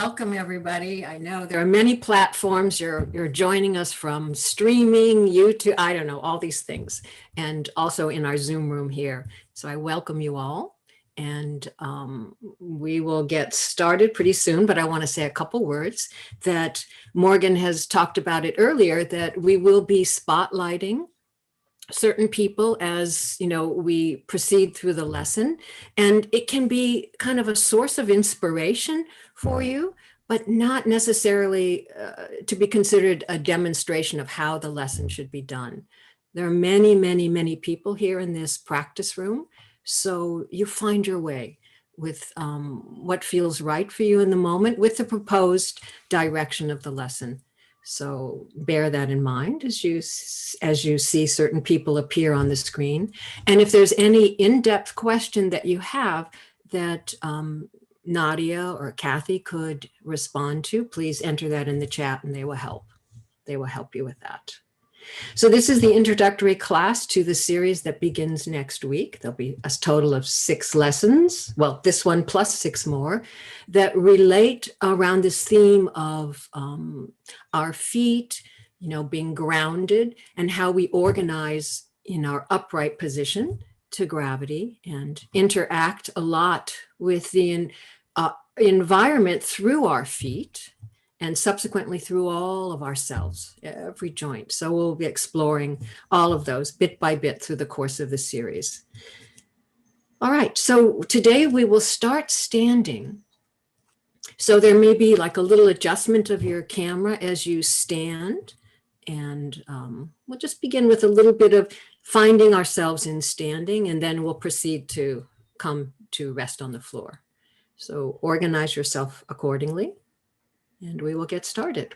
Welcome, everybody. I know there are many platforms you're joining us from, streaming, YouTube, I don't know, all these things, and also in our Zoom room here. So I welcome you all, and we will get started pretty soon, but I want to say a couple words that Morgan has talked about it earlier, that we will be spotlighting certain people as we proceed through the lesson, and it can be kind of a source of inspiration for you, but not necessarily to be considered a demonstration of how the lesson should be done. There are many people here in this practice room, so you find your way with what feels right for you in the moment with the proposed direction of the lesson. So bear that in mind as you see certain people appear on the screen. And if there's any in-depth question that you have that Nadia or Kathy could respond to, please enter that in the chat and they will help. They will help you with that. So this is the introductory class to the series that begins next week. There'll be a total of 6 lessons, well, this one plus 6 more, that relate around this theme of our feet, being grounded, and how we organize in our upright position to gravity and interact a lot with the environment through our feet, and subsequently through all of ourselves, every joint. So we'll be exploring all of those bit by bit through the course of the series. All right, so today we will start standing. So there may be like a little adjustment of your camera as you stand. And we'll just begin with a little bit of finding ourselves in standing, and then we'll proceed to come to rest on the floor. So organize yourself accordingly. And we will get started.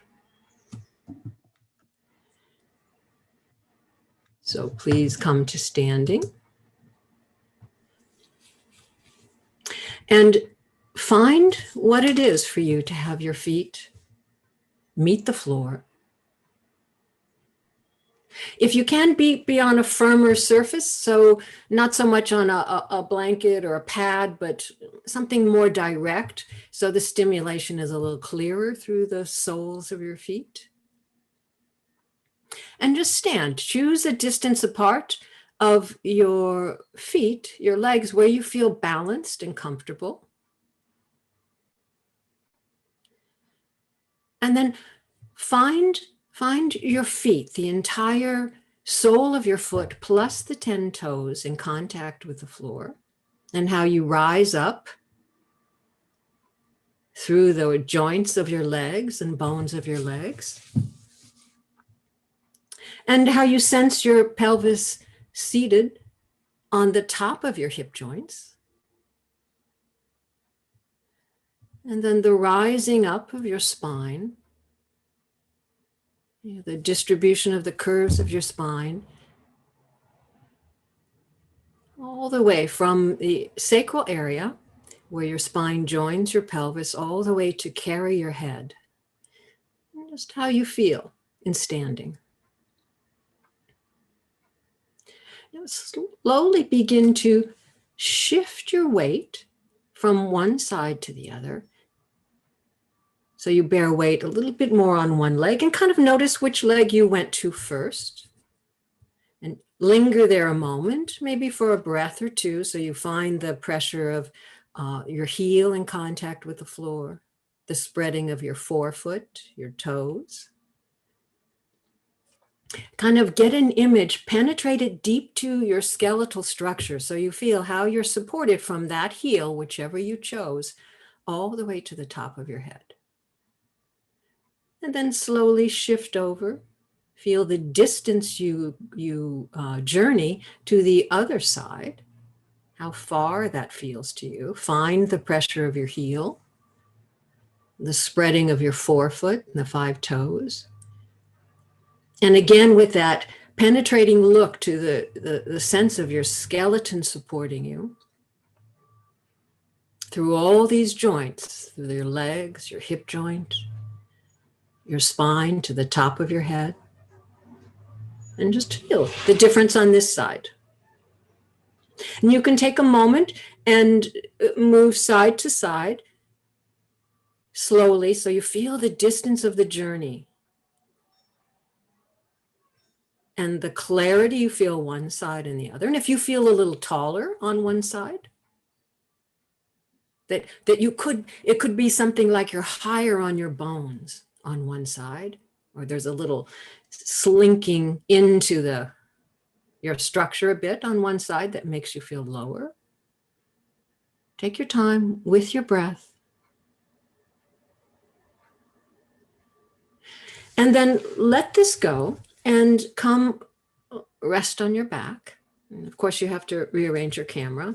So please come to standing. And find what it is for you to have your feet meet the floor. If you can be on a firmer surface, so not so much on a blanket or a pad, but something more direct, so the stimulation is a little clearer through the soles of your feet. And just stand. Choose a distance apart of your feet, your legs, where you feel balanced and comfortable. And then find your feet, the entire sole of your foot plus the 10 toes in contact with the floor, and how you rise up through the joints of your legs and bones of your legs, and how you sense your pelvis seated on the top of your hip joints, and then the rising up of your spine, the distribution of the curves of your spine, all the way from the sacral area where your spine joins your pelvis, all the way to carry your head. And just how you feel in standing. Now slowly begin to shift your weight from one side to the other. So you bear weight a little bit more on one leg, and kind of notice which leg you went to first. And linger there a moment, maybe for a breath or two, so you find the pressure of your heel in contact with the floor, the spreading of your forefoot, your toes. Kind of get an image, penetrate it deep to your skeletal structure, so you feel how you're supported from that heel, whichever you chose, all the way to the top of your head. And then slowly shift over. Feel the distance you journey to the other side, how far that feels to you. Find the pressure of your heel, the spreading of your forefoot and the 5 toes. And again, with that penetrating look to the sense of your skeleton supporting you through all these joints, through your legs, your hip joint, your spine to the top of your head, and just feel the difference on this side. And you can take a moment and move side to side, slowly so you feel the distance of the journey. And the clarity, you feel one side and the other. And if you feel a little taller on one side, that it could be something like you're higher on your bones on one side, or there's a little slinking into your structure a bit on one side that makes you feel lower. Take your time with your breath. And then let this go and come rest on your back. And of course, you have to rearrange your camera.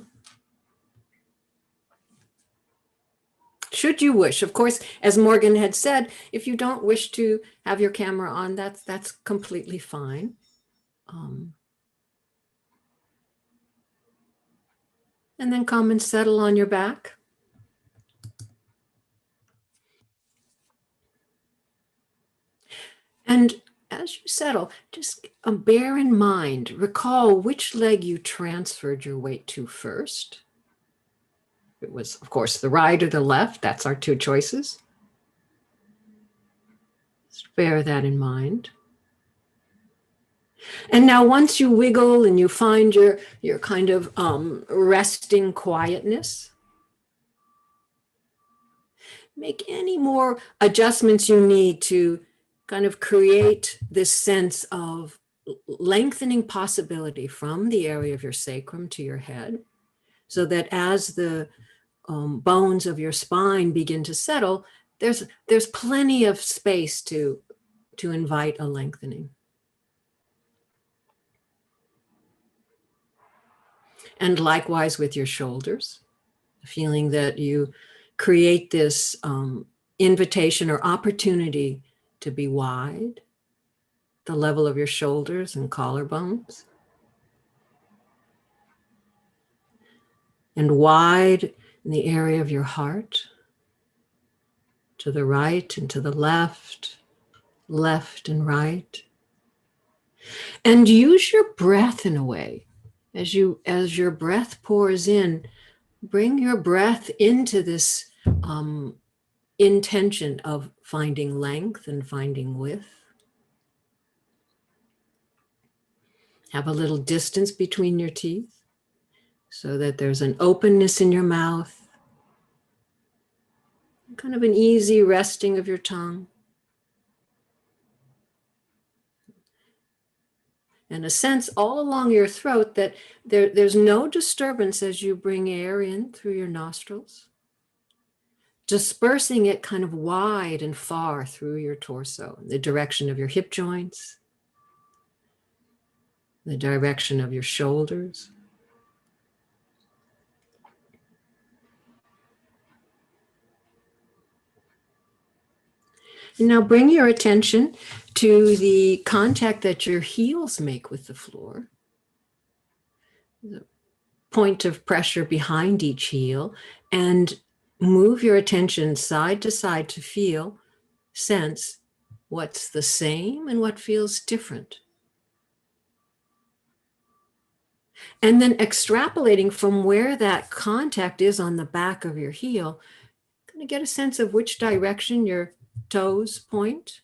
Should you wish, of course, as Morgan had said, if you don't wish to have your camera on, that's completely fine. And then come and settle on your back. And as you settle, just bear in mind, recall which leg you transferred your weight to first. It was, of course, the right or the left. That's our two choices. Just bear that in mind. And now once you wiggle and you find your kind of resting quietness, make any more adjustments you need to kind of create this sense of lengthening possibility from the area of your sacrum to your head, so that as the bones of your spine begin to settle, there's plenty of space to invite a lengthening. And likewise with your shoulders, feeling that you create this invitation or opportunity to be wide, the level of your shoulders and collarbones, and wide in the area of your heart, to the right and to the left, left and right. And use your breath in a way. As your breath pours in, bring your breath into this intention of finding length and finding width. Have a little distance between your teeth so that there's an openness in your mouth, kind of an easy resting of your tongue. And a sense all along your throat that there's no disturbance as you bring air in through your nostrils, dispersing it kind of wide and far through your torso, the direction of your hip joints, the direction of your shoulders. And now bring your attention to the contact that your heels make with the floor, the point of pressure behind each heel, and move your attention side to side to feel, sense what's the same and what feels different. And then extrapolating from where that contact is on the back of your heel, kind of get a sense of which direction your toes point.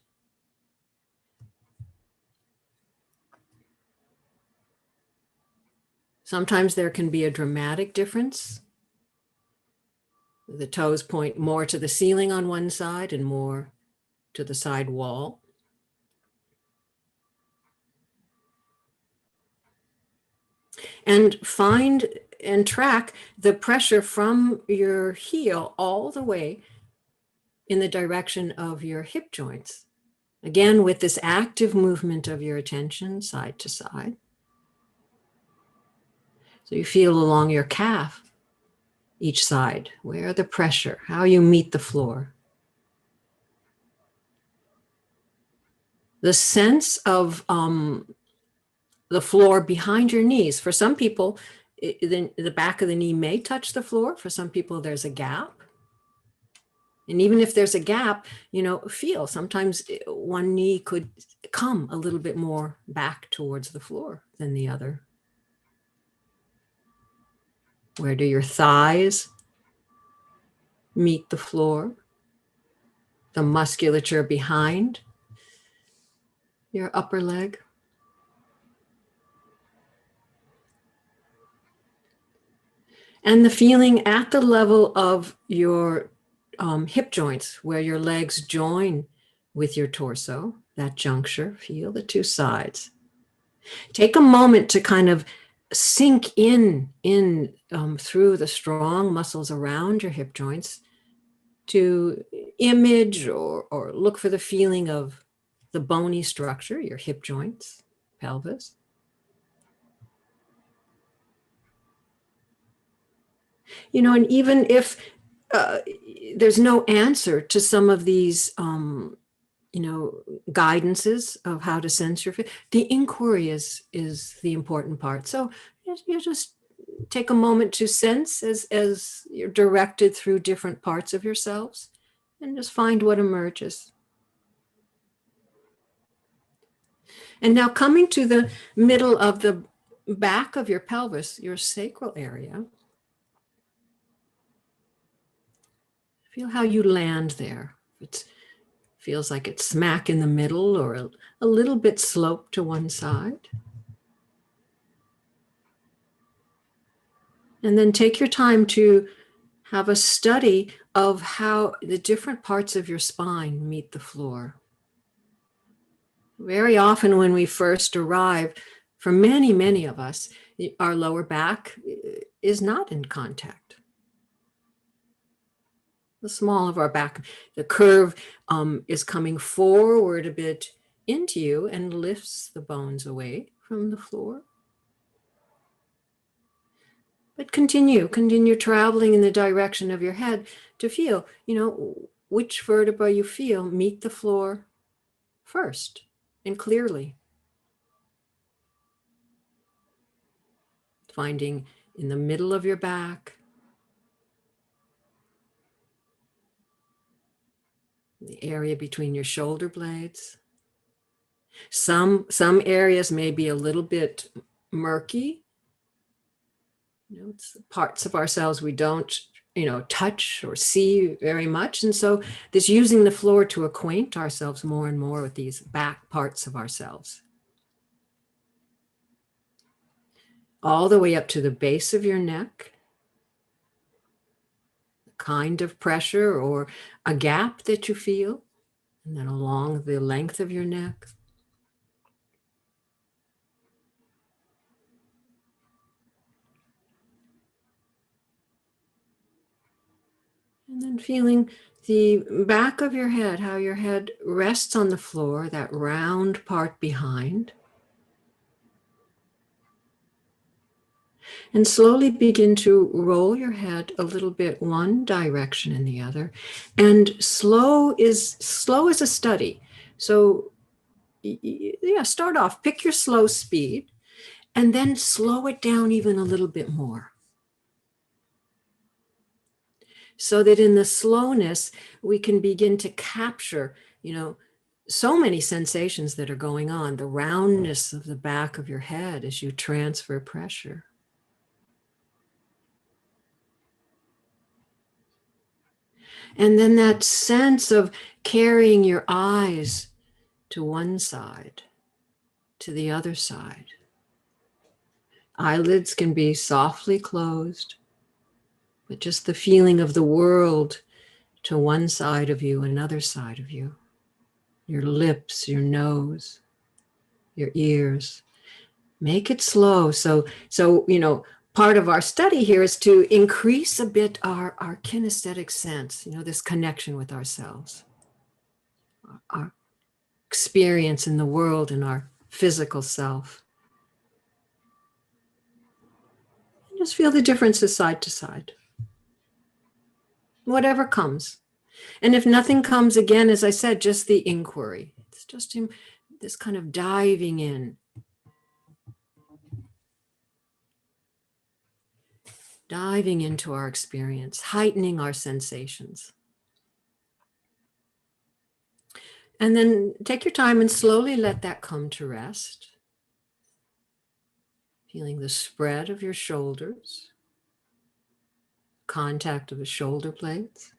Sometimes there can be a dramatic difference. The toes point more to the ceiling on one side and more to the side wall. And find and track the pressure from your heel all the way in the direction of your hip joints. Again, with this active movement of your attention side to side. So you feel along your calf, each side, where the pressure, how you meet the floor. The sense of the floor behind your knees. For some people, the back of the knee may touch the floor. For some people, there's a gap. And even if there's a gap, feel sometimes one knee could come a little bit more back towards the floor than the other. Where do your thighs meet the floor? the musculature behind your upper leg. And the feeling at the level of your hip joints, where your legs join with your torso, that juncture, feel the two sides. Take a moment to kind of sink in through the strong muscles around your hip joints, to image or look for the feeling of the bony structure, your hip joints, pelvis. You know, and even if there's no answer to some of these, you know, guidances of how to sense your fit, the inquiry is the important part. So you just take a moment to sense as you're directed through different parts of yourselves, and just find what emerges. And now coming to the middle of the back of your pelvis, your sacral area, feel how you land there. It feels like it's smack in the middle or a little bit sloped to one side. And then take your time to have a study of how the different parts of your spine meet the floor. Very often when we first arrive, for many, many of us, our lower back is not in contact. The small of our back, the curve is coming forward a bit into you and lifts the bones away from the floor. But continue traveling in the direction of your head to feel, you know, which vertebra you feel meet the floor first and clearly. Finding in the middle of your back, the area between your shoulder blades. Some areas may be a little bit murky. You know, it's parts of ourselves we don't, you know, touch or see very much. And so this using the floor to acquaint ourselves more and more with these back parts of ourselves. All the way up to the base of your neck. The kind of pressure or a gap that you feel. And then along the length of your neck. And then feeling the back of your head, how your head rests on the floor, that round part behind. And slowly begin to roll your head a little bit one direction and the other. And slow is a study. So yeah, start off, pick your slow speed, and then slow it down even a little bit more. So that in the slowness, we can begin to capture, you know, so many sensations that are going on, the roundness of the back of your head as you transfer pressure. And then that sense of carrying your eyes to one side, to the other side. Eyelids can be softly closed, but just the feeling of the world to one side of you, another side of you. Your lips, your nose, your ears. Make it slow. So you know, part of our study here is to increase a bit our kinesthetic sense, you know, this connection with ourselves, our experience in the world and our physical self. And just feel the differences side to side. Whatever comes. And if nothing comes, again, as I said, just the inquiry. It's just this kind of diving in. Diving into our experience, heightening our sensations. And then take your time and slowly let that come to rest. Feeling the spread of your shoulders, contact of the shoulder blades.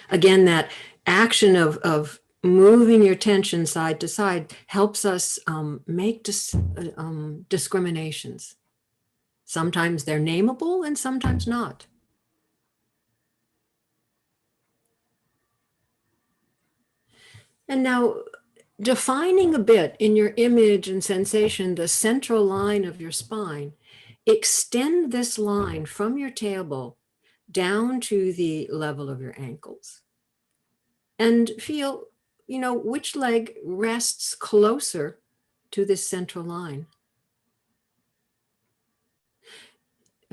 Again, that action of moving your tension side to side helps us make discriminations. Sometimes they're nameable and sometimes not. And now, defining a bit in your image and sensation the central line of your spine, extend this line from your tailbone down to the level of your ankles. And feel, which leg rests closer to this central line.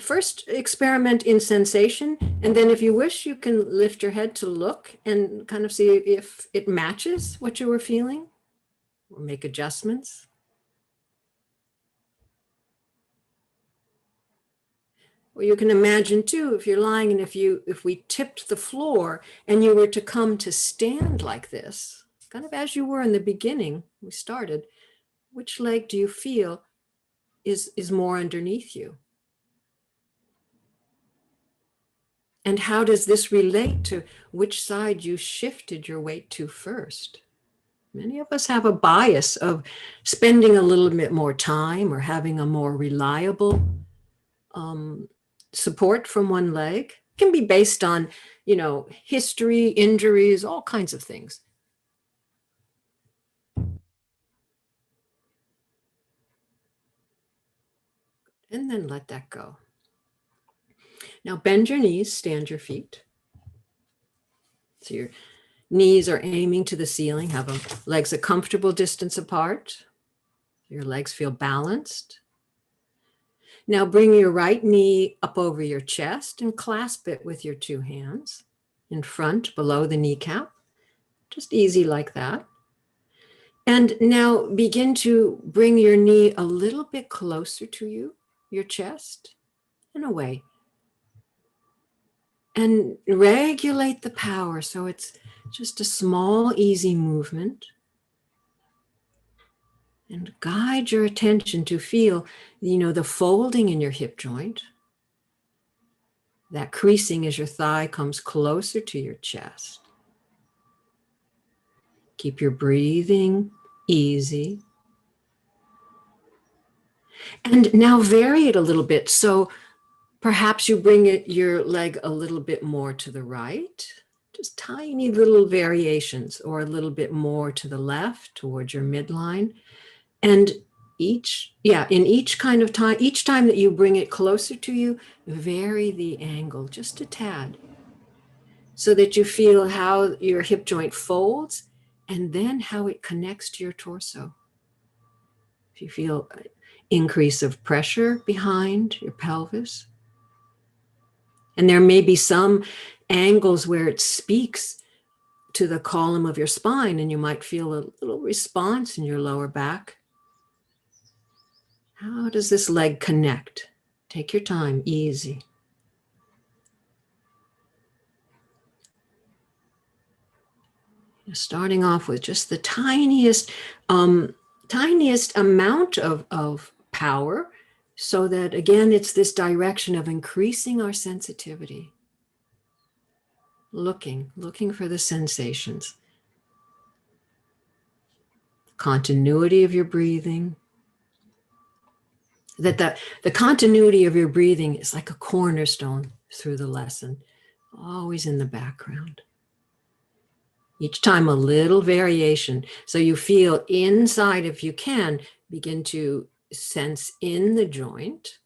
First, experiment in sensation, and then if you wish, you can lift your head to look and kind of see if it matches what you were feeling, or make adjustments. Or you can imagine too, if you're lying and if we tipped the floor and you were to come to stand like this, kind of as you were in the beginning, we started, which leg do you feel is more underneath you? And how does this relate to which side you shifted your weight to first? Many of us have a bias of spending a little bit more time or having a more reliable support from one leg. It can be based on, history, injuries, all kinds of things. And then let that go. Now bend your knees, stand your feet. So your knees are aiming to the ceiling, have them legs a comfortable distance apart. Your legs feel balanced. Now bring your right knee up over your chest and clasp it with your two hands in front below the kneecap. Just easy like that. And now begin to bring your knee a little bit closer to you, your chest, and away. And regulate the power so it's just a small, easy movement. And guide your attention to feel, the folding in your hip joint. That creasing as your thigh comes closer to your chest. Keep your breathing easy. And now vary it a little bit. So perhaps you bring your leg a little bit more to the right, just tiny little variations, or a little bit more to the left towards your midline. And each kind of time, each time that you bring it closer to you, vary the angle just a tad so that you feel how your hip joint folds and then how it connects to your torso. If you feel increase of pressure behind your pelvis. And there may be some angles where it speaks to the column of your spine and you might feel a little response in your lower back. How does this leg connect? Take your time, easy. Starting off with just the tiniest amount of power, so that again, it's this direction of increasing our sensitivity. Looking for the sensations. Continuity of your breathing. That the continuity of your breathing is like a cornerstone through the lesson, always in the background. Each time a little variation. So you feel inside, if you can, begin to sense in the joint,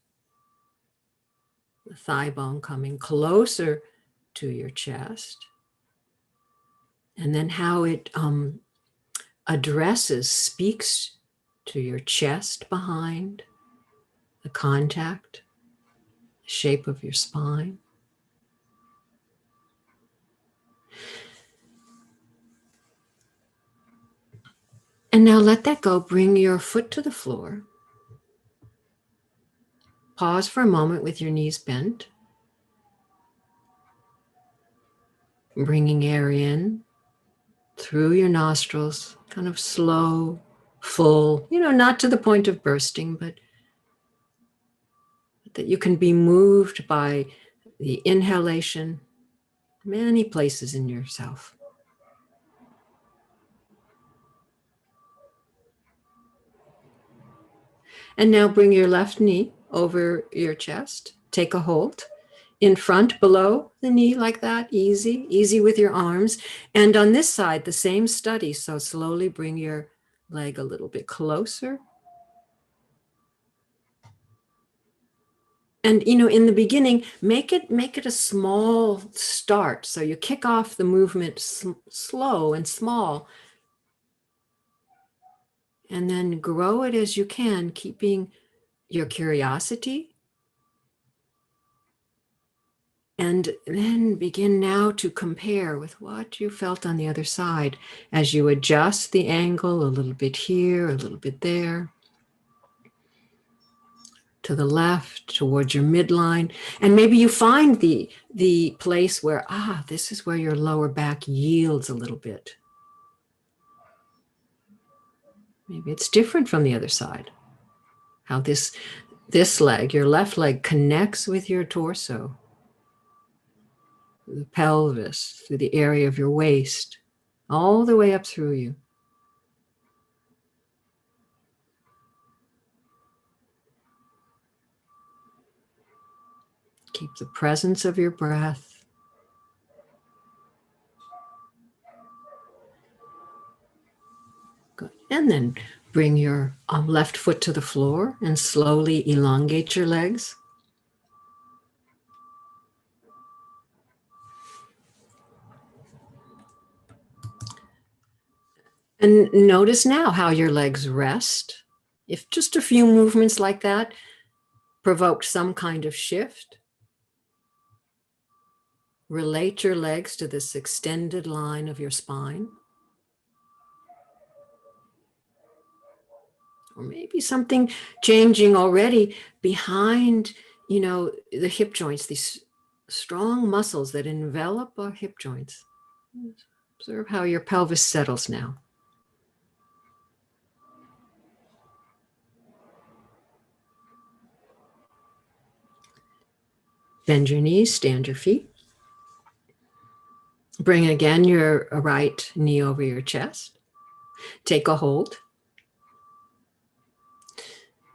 the thigh bone coming closer to your chest. And then how it speaks to your chest behind, the contact, the shape of your spine. And now let that go. Bring your foot to the floor. Pause for a moment with your knees bent. Bringing air in through your nostrils, kind of slow, full, not to the point of bursting, but that you can be moved by the inhalation Many places in yourself. And now bring your left knee over your chest. Take a hold. In front, below the knee, like that. Easy, easy with your arms. And on this side, the same study. So slowly bring your leg a little bit closer. And, you know, in the beginning, make it a small start. So you kick off the movement slow and small. And then grow it as you can, keeping your curiosity. And then begin now to compare with what you felt on the other side as you adjust the angle a little bit here, a little bit there, to the left, towards your midline. And maybe you find the place where, this is where your lower back yields a little bit. Maybe it's different from the other side. How this leg, your left leg, connects with your torso, the pelvis, through the area of your waist, all the way up through you. Keep the presence of your breath. Good. And then bring your left foot to the floor and slowly elongate your legs. And notice now how your legs rest. If just a few movements like that provoke some kind of shift, relate your legs to this extended line of your spine. Or maybe something changing already behind, you know, the hip joints, these strong muscles that envelop our hip joints. Observe how your pelvis settles now. Bend your knees, stand your feet. Bring again your right knee over your chest. Take a hold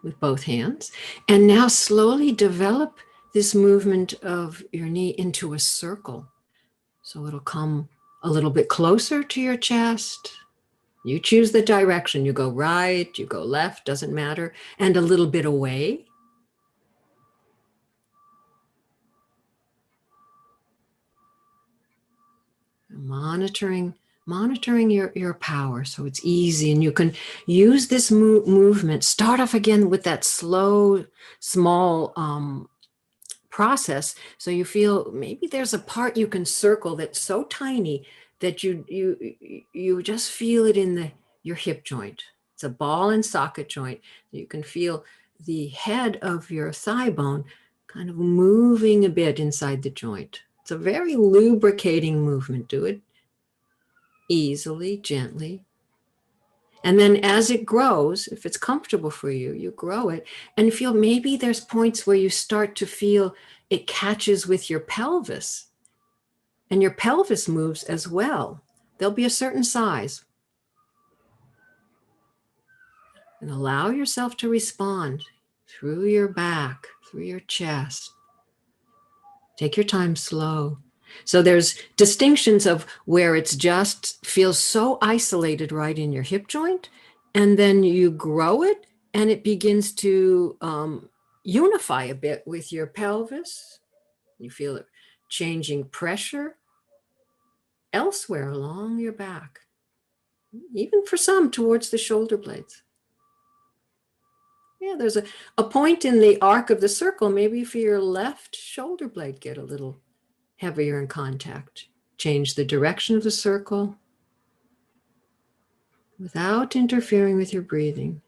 with both hands. And now slowly develop this movement of your knee into a circle. So it'll come a little bit closer to your chest. You choose the direction. You go right, you go left, doesn't matter. And a little bit away. Monitoring your power so it's easy, and you can use this movement. Start off again with that slow, small process, so you feel maybe there's a part you can circle that's so tiny that you just feel it in your hip joint. It's a ball and socket joint. You can feel the head of your thigh bone kind of moving a bit inside the joint. It's a very lubricating movement. Do it easily, gently. And then as it grows, if it's comfortable for you, you grow it and feel maybe there's points where you start to feel it catches with your pelvis, and your pelvis moves as well. There'll be a certain size. And allow yourself to respond through your back, through your chest. Take your time, slow. So there's distinctions of where it's just feels so isolated right in your hip joint, and then you grow it and it begins to unify a bit with your pelvis. You feel it changing pressure elsewhere along your back, even for some towards the shoulder blades. Yeah, there's a point in the arc of the circle, maybe for your left shoulder blade, get a little heavier in contact. Change the direction of the circle without interfering with your breathing.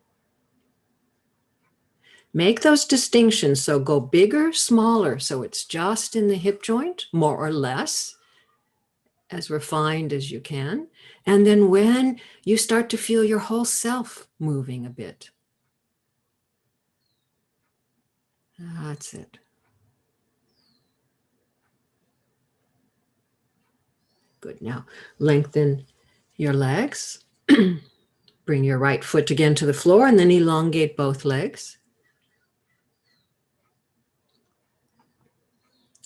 Make those distinctions. So go bigger, smaller. So it's just in the hip joint, more or less, as refined as you can. And then when you start to feel your whole self moving a bit. That's it. Good. Now lengthen your legs. Bring your right foot again to the floor and then elongate both legs.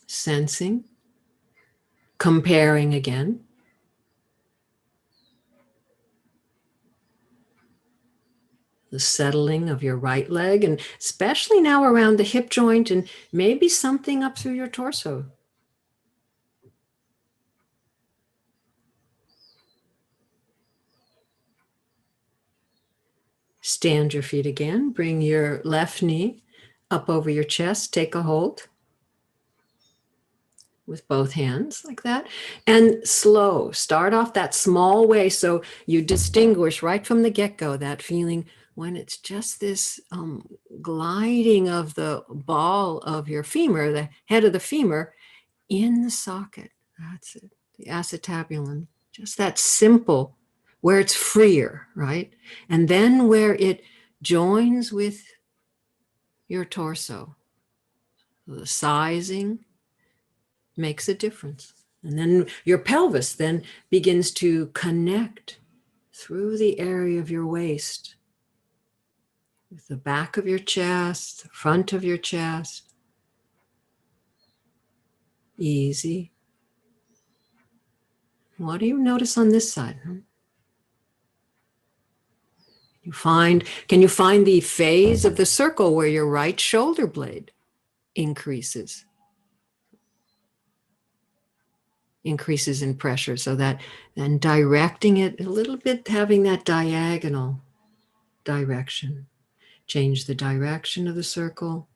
Sensing, comparing again. The settling of your right leg, and especially now around the hip joint and maybe something up through your torso. Stand your feet again. Bring your left knee up over your chest. Take a hold with both hands like that. And slow. Start off that small way so you distinguish right from the get-go that feeling when it's just this gliding of the ball of your femur, the head of the femur, in the socket. That's it. The acetabulum. Just that simple, where it's freer, right? And then where it joins with your torso. The sizing makes a difference. And then your pelvis then begins to connect through the area of your waist with the back of your chest, the front of your chest. Easy. What do you notice on this side? Can you find the phase of the circle where your right shoulder blade increases in pressure, so that then directing it a little bit, having that diagonal direction. Change the direction of the circle.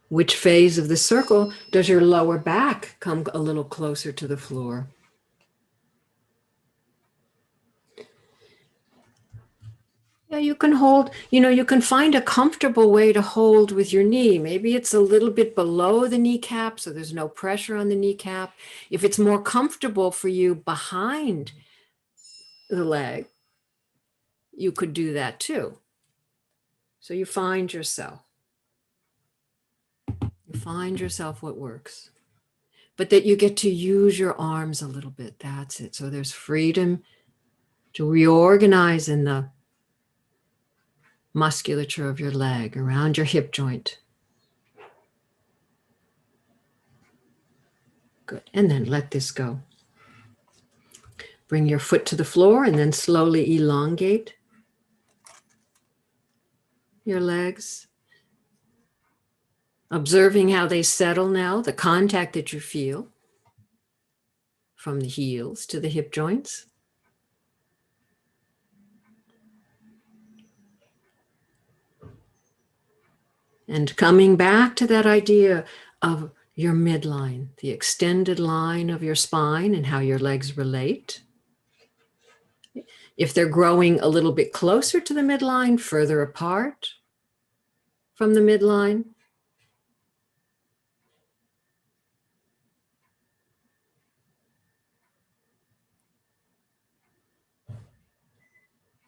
Which phase of the circle does your lower back come a little closer to the floor? Yeah, you can hold, you can find a comfortable way to hold with your knee. Maybe it's a little bit below the kneecap, so there's no pressure on the kneecap. If it's more comfortable for you behind the leg, you could do that too. So you find yourself what works. But that you get to use your arms a little bit. That's it. So there's freedom to reorganize in the musculature of your leg around your hip joint. Good. And then let this go. Bring your foot to the floor and then slowly elongate your legs. Observing how they settle now, the contact that you feel from the heels to the hip joints. And coming back to that idea of your midline, the extended line of your spine and how your legs relate. If they're growing a little bit closer to the midline, further apart from the midline.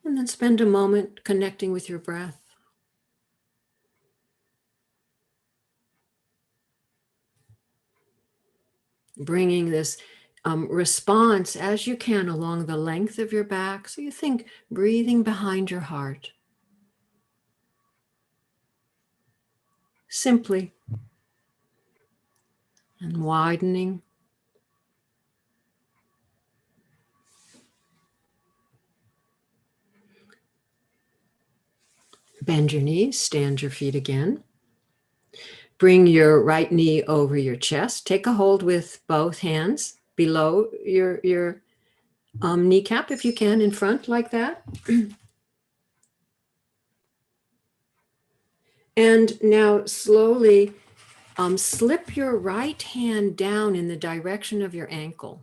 And then spend a moment connecting with your breath. Bringing this response as you can along the length of your back. So you think breathing behind your heart. Simply. And widening. Bend your knees, stand your feet again. Bring your right knee over your chest. Take a hold with both hands below your kneecap if you can, in front like that. And now slowly slip your right hand down in the direction of your ankle.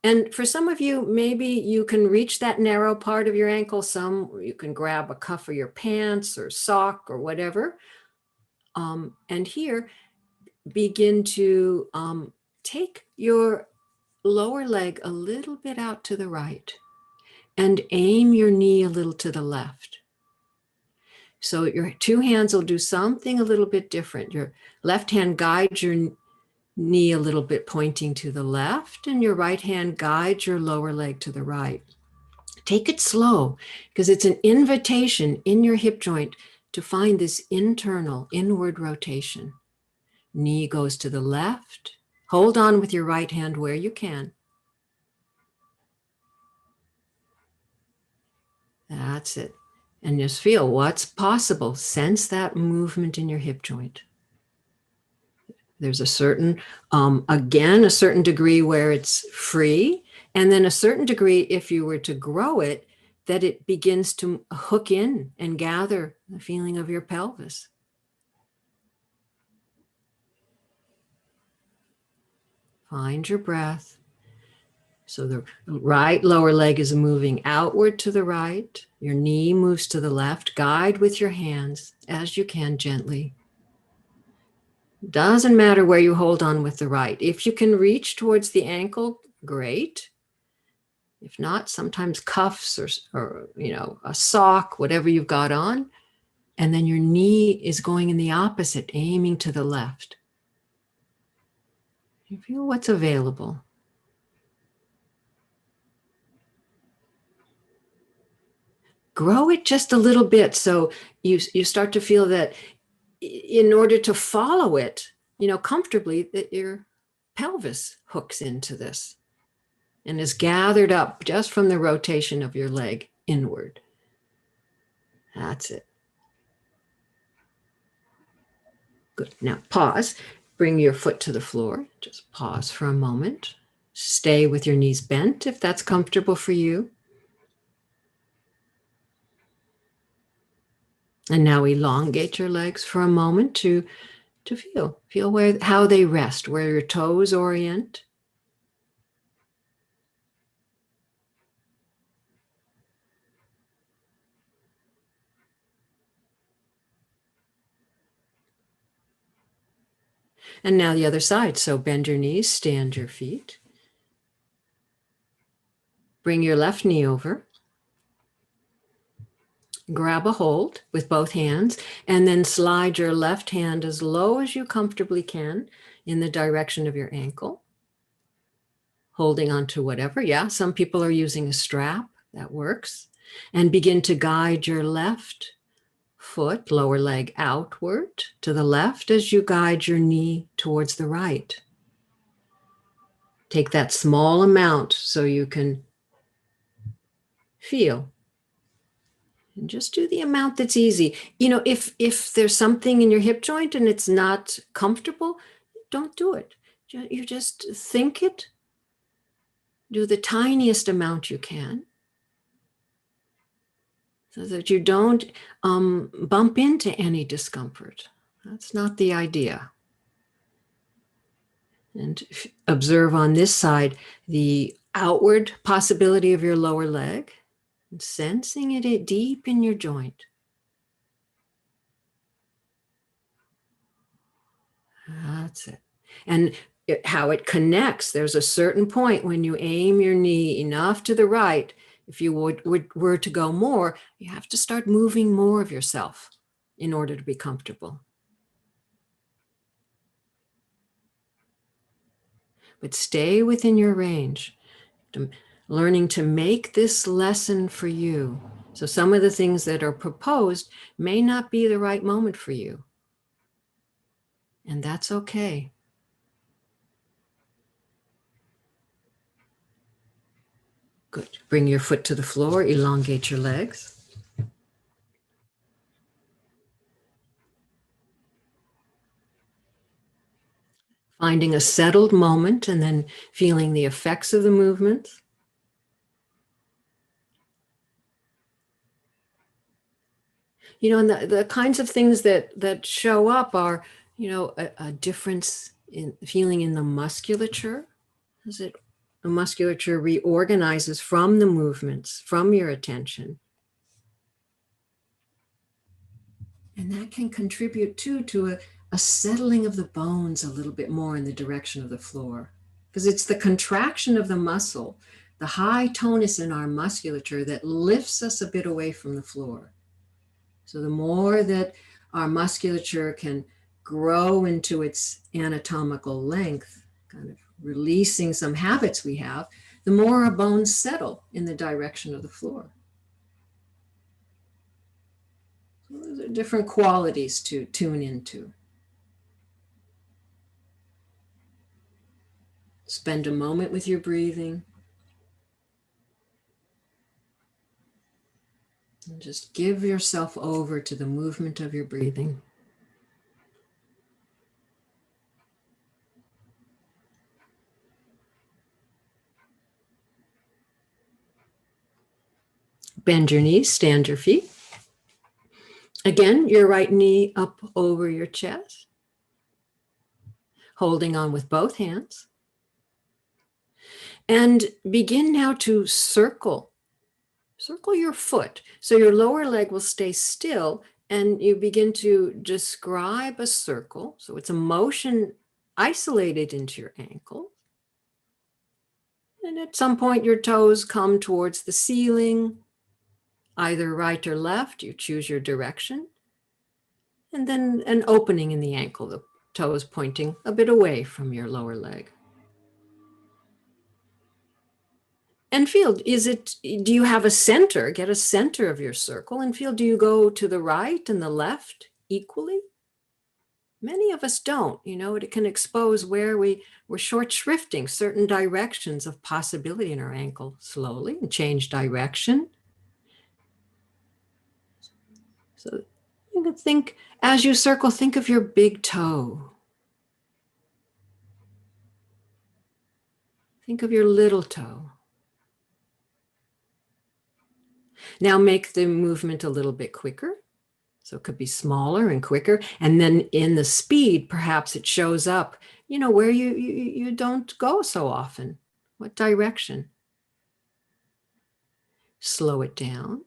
And for some of you, maybe you can reach that narrow part of your ankle. Some you can grab a cuff of your pants or sock or whatever. And here, begin to take your lower leg a little bit out to the right and aim your knee a little to the left. So your two hands will do something a little bit different. Your left hand guides your knee a little bit pointing to the left, and your right hand guides your lower leg to the right. Take it slow, because it's an invitation in your hip joint to find this internal inward rotation. Knee goes to the left. Hold on with your right hand where you can. That's it. And just feel what's possible. Sense that movement in your hip joint. There's a certain, again, a certain degree where it's free. And then a certain degree, if you were to grow it, that it begins to hook in and gather the feeling of your pelvis. Find your breath. So the right lower leg is moving outward to the right. Your knee moves to the left. Guide with your hands as you can gently. Doesn't matter where you hold on with the right. If you can reach towards the ankle, great. If not, sometimes cuffs or a sock, whatever you've got on. And then your knee is going in the opposite, aiming to the left. You feel what's available. Grow it just a little bit so you start to feel that in order to follow it, comfortably, that your pelvis hooks into this and is gathered up just from the rotation of your leg inward. That's it. Good. Now pause. Bring your foot to the floor. Just pause for a moment. Stay with your knees bent if that's comfortable for you. And now elongate your legs for a moment to feel how they rest, where your toes orient. And now the other side. So bend your knees, stand your feet. Bring your left knee over. Grab a hold with both hands, and then slide your left hand as low as you comfortably can in the direction of your ankle. Holding on to whatever. Yeah, some people are using a strap. That works. And begin to guide your left foot, lower leg outward to the left as you guide your knee towards the right. Take that small amount so you can feel. And just do the amount that's easy. If there's something in your hip joint and it's not comfortable, don't do it. You just think it. Do the tiniest amount you can so that you don't bump into any discomfort. That's not the idea. And observe on this side the outward possibility of your lower leg, and sensing it deep in your joint. That's it. And how it connects. There's a certain point when you aim your knee enough to the right. If you were to go more, you have to start moving more of yourself in order to be comfortable. But stay within your range. Learning to make this lesson for you. So some of the things that are proposed may not be the right moment for you. And that's okay. Good. Bring your foot to the floor, elongate your legs. Finding a settled moment and then feeling the effects of the movements. And the kinds of things that show up are, a difference in feeling in the musculature. The musculature reorganizes from the movements, from your attention. And that can contribute to a settling of the bones a little bit more in the direction of the floor. Because it's the contraction of the muscle, the high tonus in our musculature that lifts us a bit away from the floor. So the more that our musculature can grow into its anatomical length, kind of releasing some habits we have, the more our bones settle in the direction of the floor. So those are different qualities to tune into. Spend a moment with your breathing. And just give yourself over to the movement of your breathing. Bend your knees, stand your feet. Again, your right knee up over your chest, holding on with both hands. And begin now to circle your foot. So your lower leg will stay still and you begin to describe a circle. So it's a motion isolated into your ankle. And at some point your toes come towards the ceiling, either right or left, you choose your direction. And then an opening in the ankle, the toes pointing a bit away from your lower leg. And feel, do you have a center? Get a center of your circle and feel, do you go to the right and the left equally? Many of us don't, it can expose where we're short shrifting certain directions of possibility in our ankle slowly and change direction. So you can think, as you circle, think of your big toe. Think of your little toe. Now make the movement a little bit quicker. So it could be smaller and quicker. And then in the speed, perhaps it shows up, where you don't go so often. What direction? Slow it down.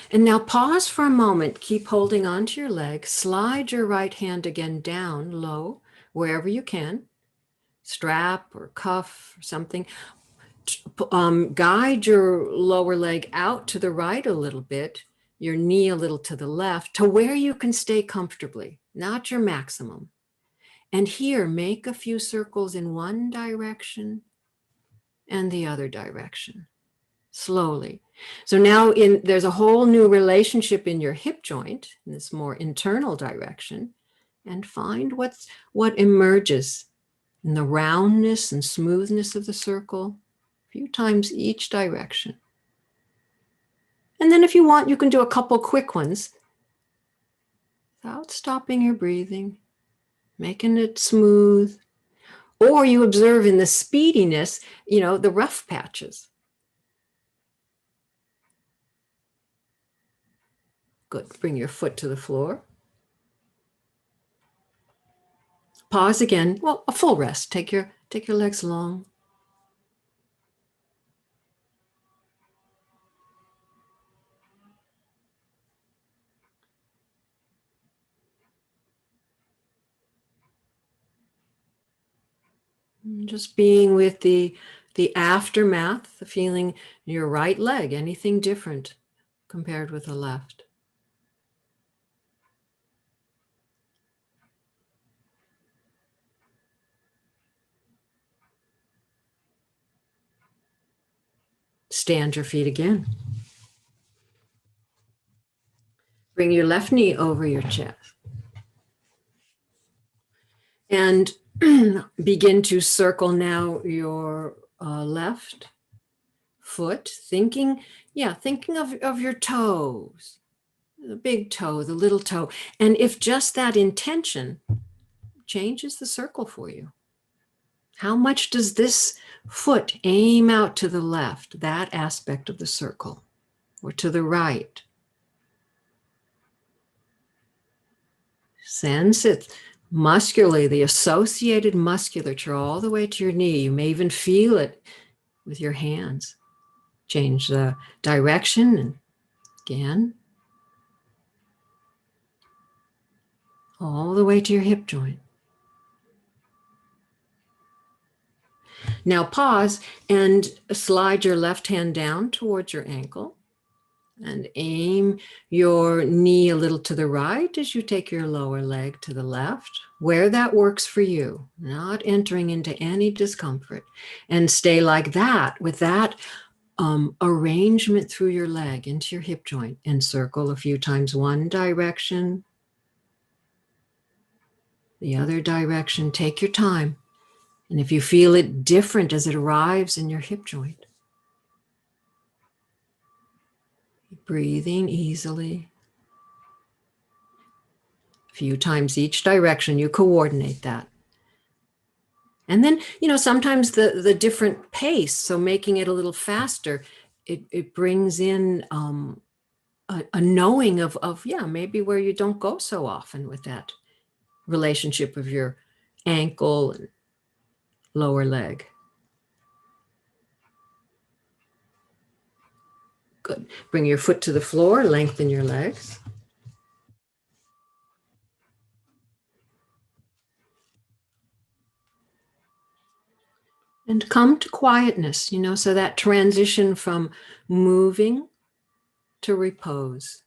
And now pause for a moment. Keep holding onto your leg. Slide your right hand again down low, wherever you can. Strap or cuff or something. Guide your lower leg out to the right a little bit, your knee a little to the left, to where you can stay comfortably, not your maximum. And here, make a few circles in one direction and the other direction, slowly. So now there's a whole new relationship in your hip joint, in this more internal direction, and find what emerges in the roundness and smoothness of the circle. Few times each direction. And then if you want, you can do a couple quick ones without stopping your breathing, making it smooth. Or you observe in the speediness, the rough patches. Good. Bring your foot to the floor. Pause again. Well, a full rest. Take your legs long. Just being with the aftermath, the feeling your right leg, anything different compared with the left. Stand your feet again. Bring your left knee over your chest. And begin to circle now your left foot, thinking of your toes, the big toe, the little toe. And if just that intention changes the circle for you, how much does this foot aim out to the left, that aspect of the circle, or to the right? Sense it muscularly, the associated musculature all the way to your knee. You may even feel it with your hands. Change the direction and again, all the way to your hip joint. Now pause and slide your left hand down towards your ankle. And aim your knee a little to the right as you take your lower leg to the left, where that works for you, not entering into any discomfort. And stay like that with that arrangement through your leg into your hip joint, and circle a few times one direction, the other direction. Take your time. And if you feel it different as it arrives in your hip joint, breathing easily. A few times each direction, you coordinate that. And then, sometimes the different pace, so making it a little faster, it brings in a knowing of, maybe where you don't go so often with that relationship of your ankle and lower leg. Good. Bring your foot to the floor, lengthen your legs. And come to quietness, so that transition from moving to repose.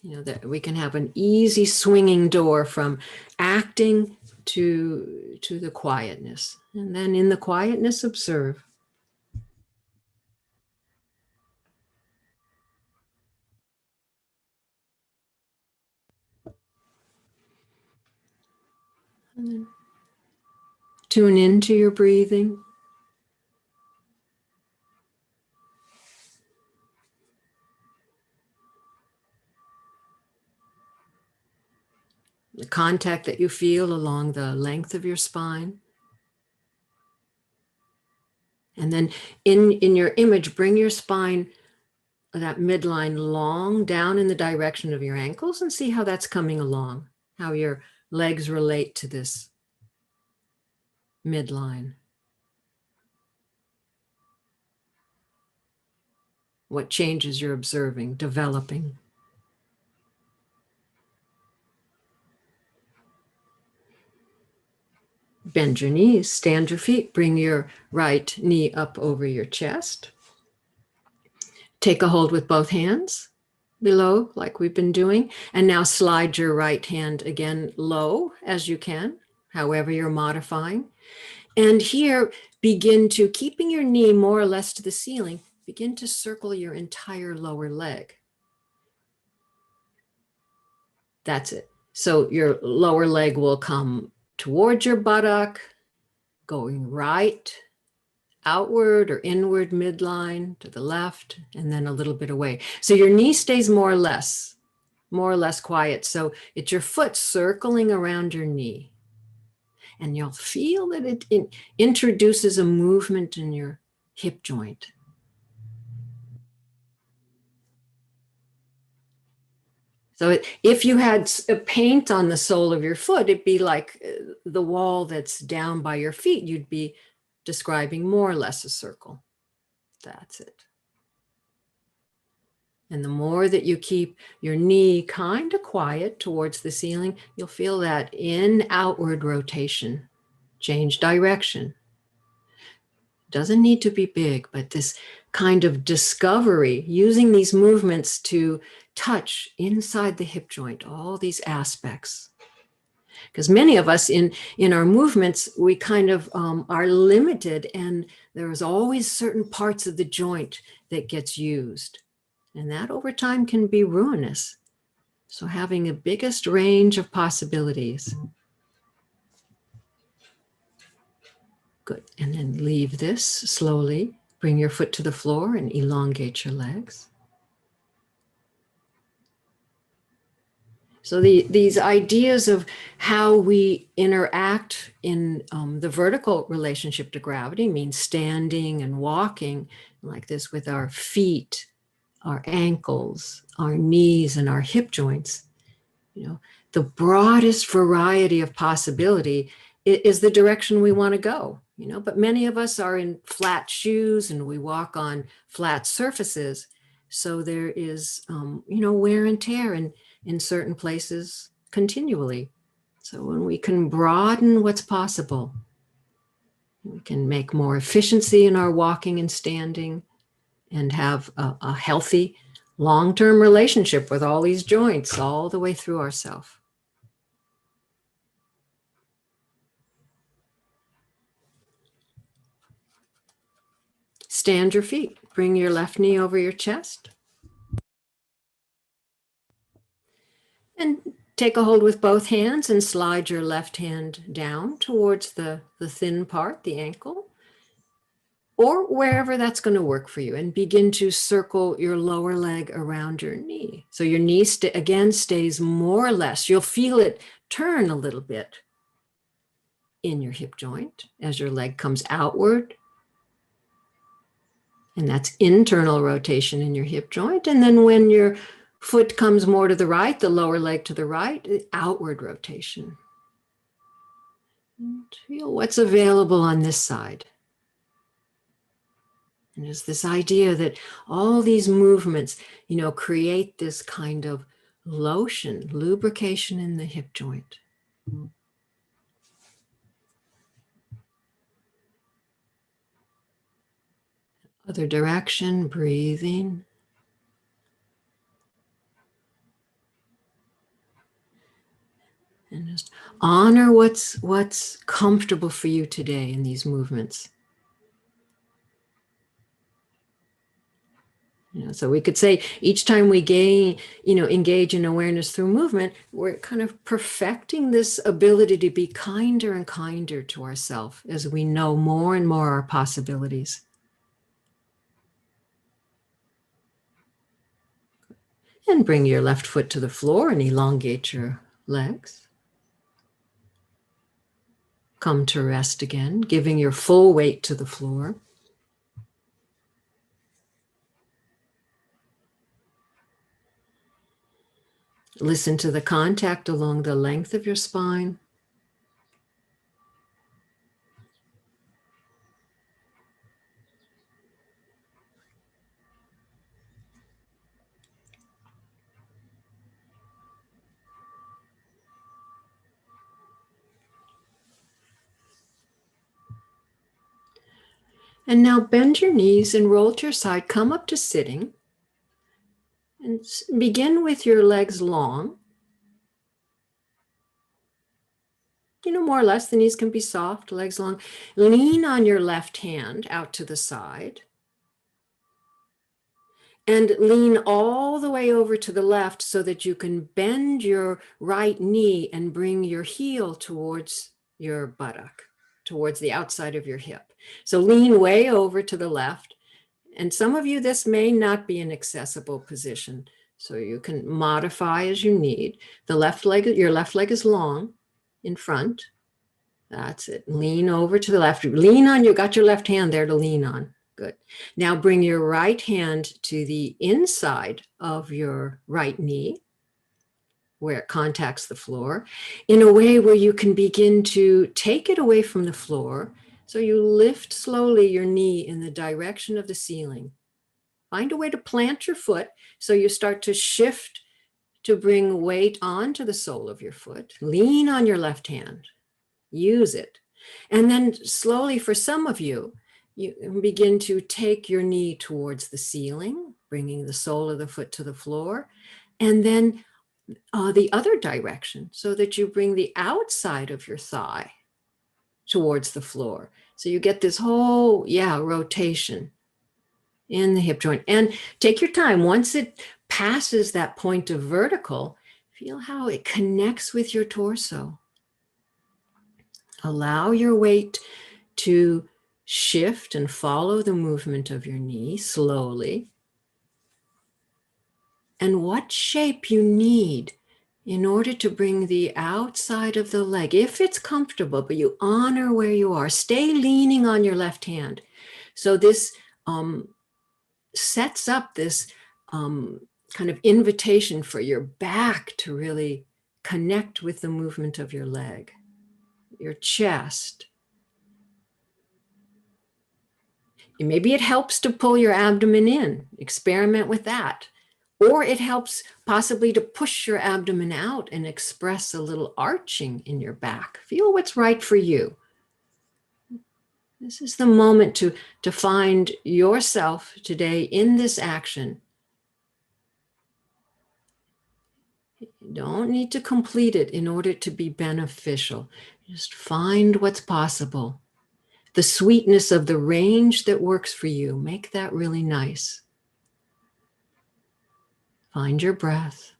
That we can have an easy swinging door from acting to the quietness. And then in the quietness, observe. And then tune into your breathing. The contact that you feel along the length of your spine. And then in your image, bring your spine, that midline, long down in the direction of your ankles, and see how that's coming along, how your legs relate to this midline. What changes you're observing, developing. Bend your knees, stand your feet, bring your right knee up over your chest. Take a hold with both hands below, like we've been doing. And now slide your right hand again low as you can, however you're modifying. And here, begin to, keeping your knee more or less to the ceiling, begin to circle your entire lower leg. That's it. So your lower leg will come towards your buttock, going right, outward or inward midline to the left, and then a little bit away. So your knee stays more or less quiet. So it's your foot circling around your knee. And you'll feel that it introduces a movement in your hip joint. So if you had a paint on the sole of your foot, it'd be like the wall that's down by your feet. You'd be describing more or less a circle. That's it. And the more that you keep your knee kind of quiet towards the ceiling, you'll feel that in-outward rotation, change direction. Doesn't need to be big, but this kind of discovery, using these movements to touch inside the hip joint, all these aspects. Because many of us in our movements, we kind of are limited, and there's always certain parts of the joint that gets used. And that over time can be ruinous. So having a biggest range of possibilities. Good. And then leave this slowly. Bring your foot to the floor and elongate your legs. So these ideas of how we interact in the vertical relationship to gravity means standing and walking like this with our feet, our ankles, our knees, and our hip joints. The broadest variety of possibility is the direction we want to go. But many of us are in flat shoes and we walk on flat surfaces. So there is, wear and tear in certain places continually. So when we can broaden what's possible, We can make more efficiency in our walking and standing and have a healthy long-term relationship with all these joints all the way through ourself. Stand your feet. Bring your left knee over your chest. And take a hold with both hands and slide your left hand down towards the thin part, the ankle, or wherever that's going to work for you, and begin to circle your lower leg around your knee. So your knee again stays more or less. You'll feel it turn a little bit in your hip joint as your leg comes outward. And that's internal rotation in your hip joint. And then when your foot comes more to the right, the lower leg to the right, outward rotation. And feel what's available on this side. And there's this idea that all these movements, create this kind of lotion, lubrication in the hip joint. Other direction, breathing. And just honor what's comfortable for you today in these movements. So we could say each time we engage in awareness through movement, we're kind of perfecting this ability to be kinder and kinder to ourselves as we know more and more our possibilities. And bring your left foot to the floor and elongate your legs. Come to rest again, giving your full weight to the floor. Listen to the contact along the length of your spine. And now bend your knees and roll to your side. Come up to sitting. And begin with your legs long. More or less, the knees can be soft, legs long. Lean on your left hand out to the side. And lean all the way over to the left so that you can bend your right knee and bring your heel towards your buttock, towards the outside of your hip. So lean way over to the left. And some of you, this may not be an accessible position, so you can modify as you need. Your left leg is long in front. That's it. Lean over to the left. Lean on, you got your left hand there to lean on. Good. Now bring your right hand to the inside of your right knee, where it contacts the floor, in a way where you can begin to take it away from the floor. So you lift slowly your knee in the direction of the ceiling. Find a way to plant your foot so you start to shift to bring weight onto the sole of your foot. Lean on your left hand. Use it. And then slowly, for some of you, you begin to take your knee towards the ceiling, bringing the sole of the foot to the floor, and then the other direction so that you bring the outside of your thigh towards the floor. So you get this whole, rotation in the hip joint. And take your time. Once it passes that point of vertical, feel how it connects with your torso. Allow your weight to shift and follow the movement of your knee slowly. And what shape you need in order to bring the outside of the leg, if it's comfortable, but you honor where you are. Stay leaning on your left hand. So this sets up this kind of invitation for your back to really connect with the movement of your leg, your chest. Maybe it helps to pull your abdomen in. Experiment with that. Or it helps possibly to push your abdomen out and express a little arching in your back. Feel what's right for you. This is the moment to find yourself today in this action. You don't need to complete it in order to be beneficial. Just find what's possible. The sweetness of the range that works for you. Make that really nice. Find your breath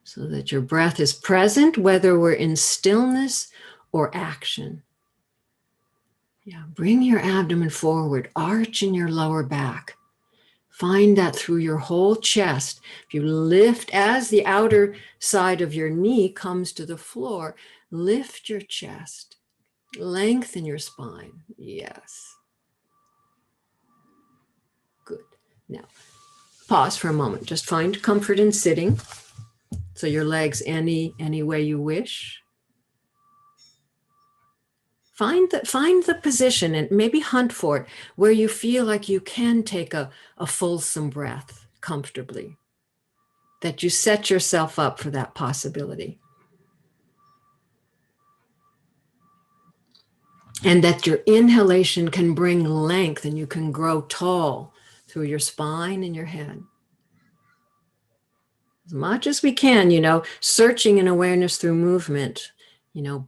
so that your breath is present, whether we're in stillness or action. Yeah, bring your abdomen forward, arch in your lower back. Find that through your whole chest. If you lift as the outer side of your knee comes to the floor, lift your chest, lengthen your spine. Yes. Good. Now, pause for a moment. Just find comfort in sitting. So your legs any way you wish. Find the position and maybe hunt for it where you feel like you can take a fulsome breath comfortably, that you set yourself up for that possibility. And that your inhalation can bring length and you can grow tall through your spine and your head. As much as we can, searching in awareness through movement,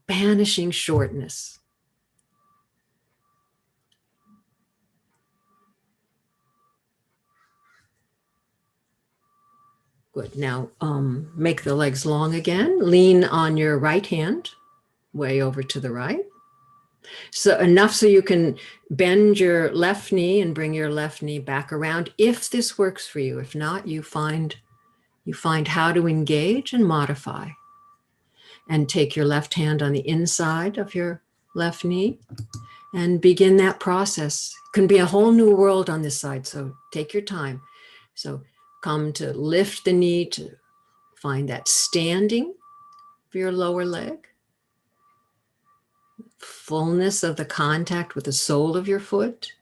banishing shortness. Good. Now, make the legs long again. Lean on your right hand, way over to the right. So enough so you can bend your left knee and bring your left knee back around if this works for you. If not, you find how to engage and modify. And take your left hand on the inside of your left knee and begin that process. It can be a whole new world on this side, so take your time. So come to lift the knee to find that standing for your lower leg. Fullness of the contact with the sole of your foot.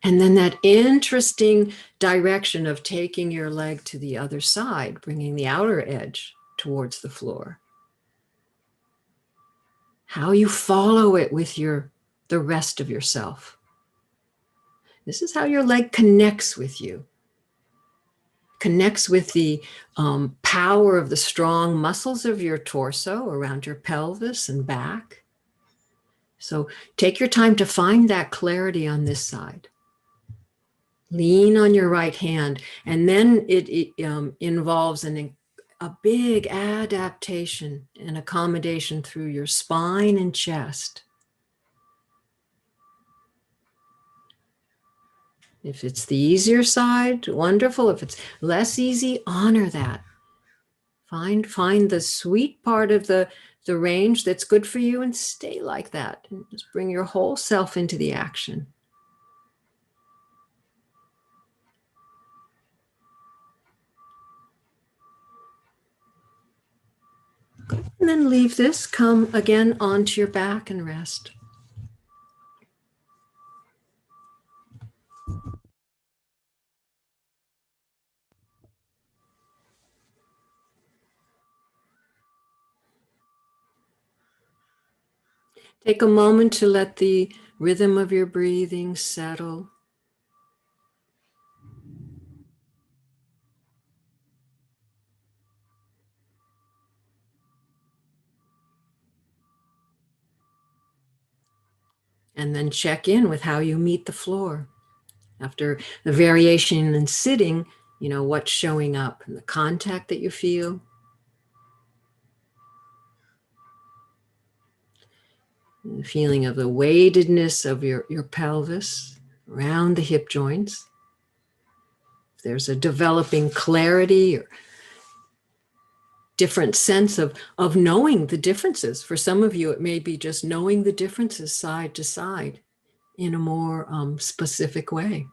And then that interesting direction of taking your leg to the other side, bringing the outer edge towards the floor. How you follow it with the rest of yourself. This is how your leg connects with you. Connects with the power of the strong muscles of your torso around your pelvis and back. So take your time to find that clarity on this side. Lean on your right hand, and then it involves a big adaptation and accommodation through your spine and chest. If it's the easier side, wonderful. If it's less easy, honor that. Find the sweet part of the range that's good for you and stay like that. And just bring your whole self into the action. And then leave this, come again onto your back and rest. Take a moment to let the rhythm of your breathing settle. And then check in with how you meet the floor. After the variation in sitting, what's showing up and the contact that you feel. The feeling of the weightedness of your pelvis around the hip joints. If there's a developing clarity or different sense of knowing the differences. For some of you, it may be just knowing the differences side to side in a more specific way.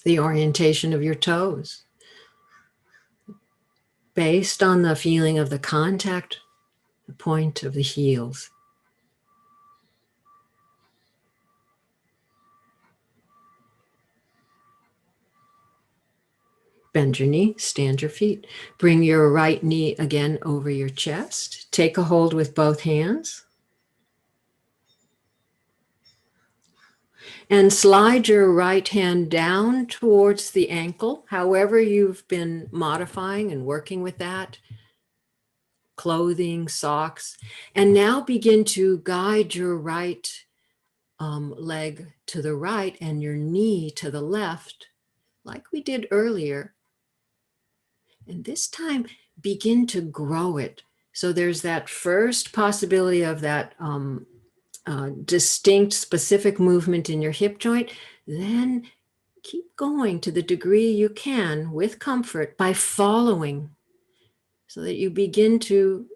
The orientation of your toes, based on the feeling of the contact, the point of the heels. Bend your knee, stand your feet. Bring your right knee again over your chest. Take a hold with both hands. And slide your right hand down towards the ankle, however you've been modifying and working with that. Clothing, socks. And now begin to guide your right leg to the right and your knee to the left, like we did earlier. And this time, begin to grow it. So there's that first possibility of that distinct, specific movement in your hip joint. Then keep going to the degree you can with comfort by following, so that you begin to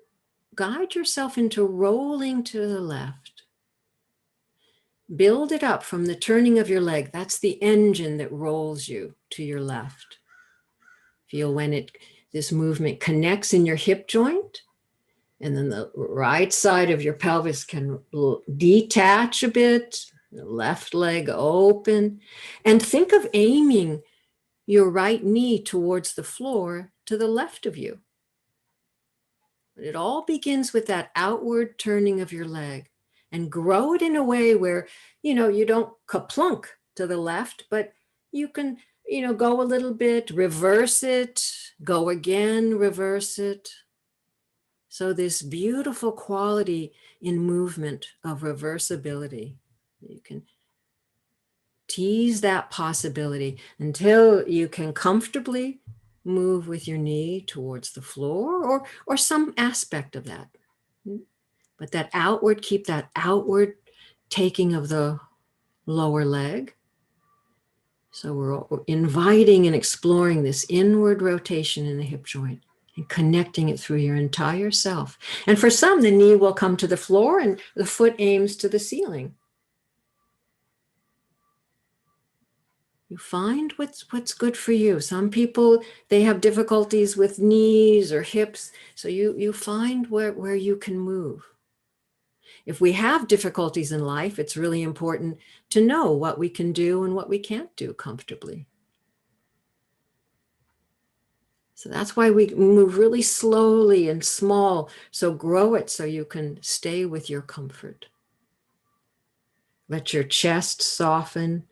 guide yourself into rolling to the left. Build it up from the turning of your leg. That's the engine that rolls you to your left. Feel when this movement connects in your hip joint, and then the right side of your pelvis can detach a bit, the left leg open, and think of aiming your right knee towards the floor to the left of you. But it all begins with that outward turning of your leg, and grow it in a way where, you don't kaplunk to the left, but you can, go a little bit, reverse it, go again, reverse it. So this beautiful quality in movement of reversibility, you can tease that possibility until you can comfortably move with your knee towards the floor or some aspect of that. But that outward, keep that outward taking of the lower leg. So we're inviting and exploring this inward rotation in the hip joint and connecting it through your entire self. And for some, the knee will come to the floor and the foot aims to the ceiling. You find what's good for you. Some people, they have difficulties with knees or hips. So you find where you can move. If we have difficulties in life, it's really important to know what we can do and what we can't do comfortably. So that's why we move really slowly and small. So grow it so you can stay with your comfort. Let your chest soften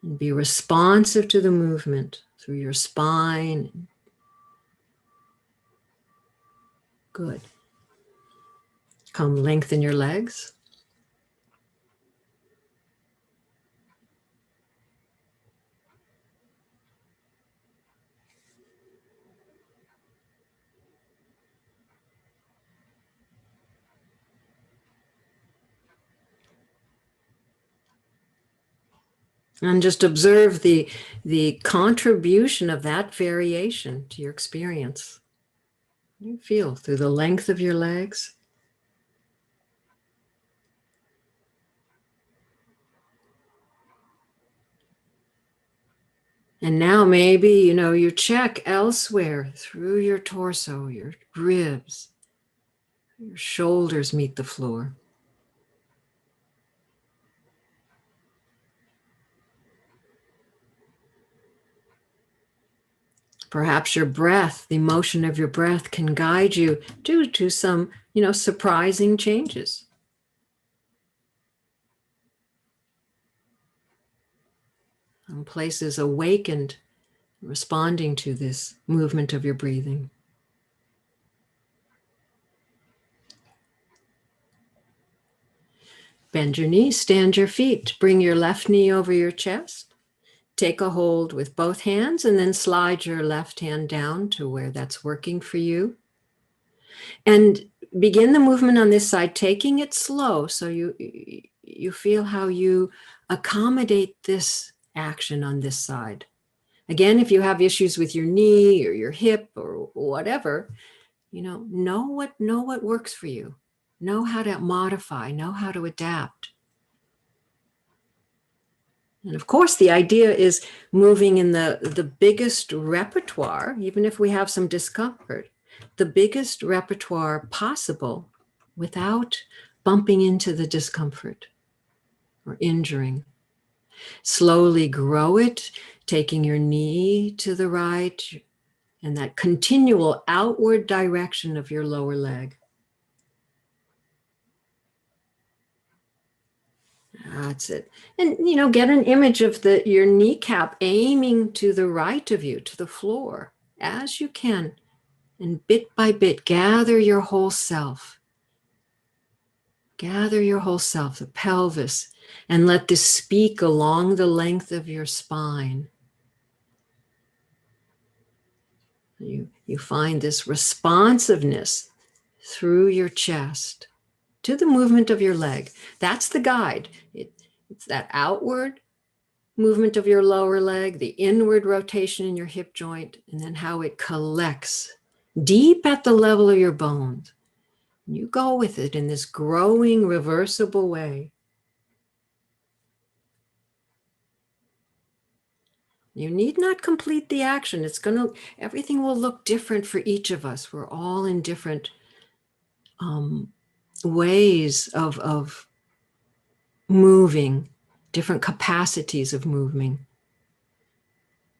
and be responsive to the movement through your spine. Good. Come lengthen your legs. And just observe the contribution of that variation to your experience. You feel through the length of your legs. And now maybe, you check elsewhere through your torso, your ribs, your shoulders meet the floor. Perhaps your breath, the motion of your breath can guide you due to some, surprising changes. Some places awakened, responding to this movement of your breathing. Bend your knees, stand your feet. Bring your left knee over your chest. Take a hold with both hands and then slide your left hand down to where that's working for you. And begin the movement on this side, taking it slow so you feel how you accommodate this action on this side. Again, if you have issues with your knee or your hip or whatever, know what works for you. Know how to modify, know how to adapt. And of course, the idea is moving in the biggest repertoire, even if we have some discomfort, the biggest repertoire possible without bumping into the discomfort or injuring. Slowly grow it, taking your knee to the right and that continual outward direction of your lower leg. That's it. And, get an image of your kneecap aiming to the right of you, to the floor, as you can. And bit by bit, gather your whole self. Gather your whole self, the pelvis, and let this speak along the length of your spine. You find this responsiveness through your chest to the movement of your leg. That's the guide. It's that outward movement of your lower leg, the inward rotation in your hip joint, and then how it collects deep at the level of your bones. You go with it in this growing, reversible way. You need not complete the action. Everything will look different for each of us. We're all in different ways of moving, different capacities of moving.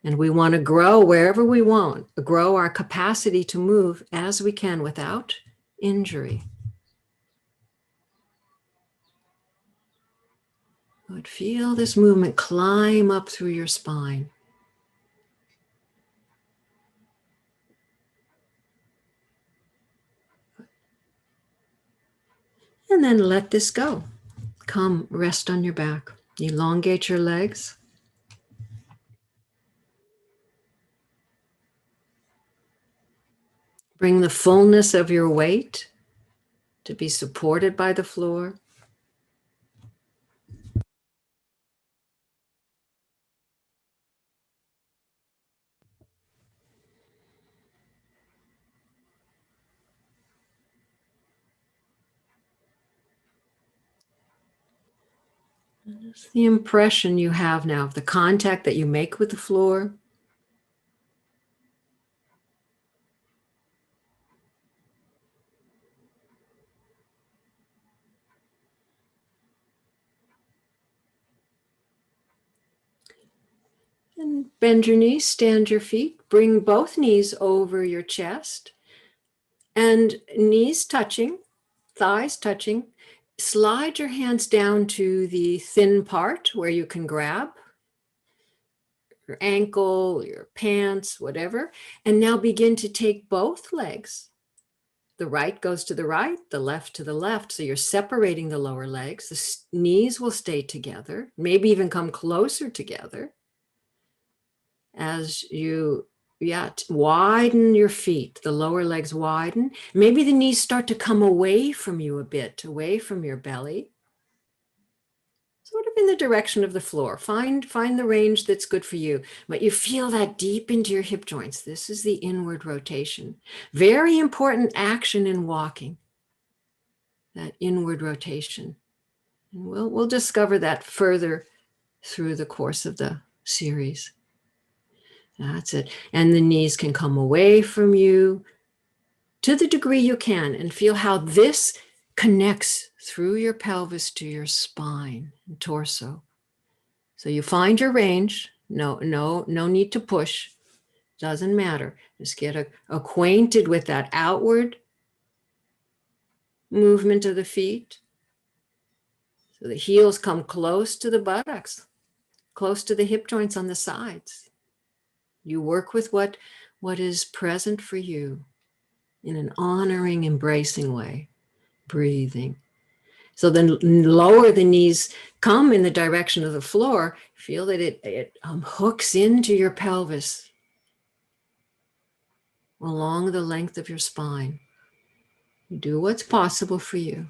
And we want to grow wherever we want, grow our capacity to move as we can without injury. But feel this movement climb up through your spine. And then let this go. Come, rest on your back. Elongate your legs. Bring the fullness of your weight to be supported by the floor. Just the impression you have now of the contact that you make with the floor. And bend your knees, stand your feet, bring both knees over your chest and knees touching, thighs touching. Slide your hands down to the thin part where you can grab your ankle, your pants, whatever. And now begin to take both legs. The right goes to the right, the left to the left. So you're separating the lower legs. The knees will stay together, maybe even come closer together. As you widen your feet, the lower legs widen. Maybe the knees start to come away from you a bit, away from your belly, sort of in the direction of the floor. Find the range that's good for you, but you feel that deep into your hip joints. This is the inward rotation. Very important action in walking, that inward rotation. And we'll discover that further through the course of the series. That's it. And the knees can come away from you to the degree you can, and feel how this connects through your pelvis to your spine and torso. So you find your range. No need to push. Doesn't matter. Just get acquainted with that outward movement of the feet. So the heels come close to the buttocks, close to the hip joints on the sides. You work with what is present for you in an honoring, embracing way, breathing. So then lower the knees, come in the direction of the floor, feel that it hooks into your pelvis along the length of your spine. Do what's possible for you.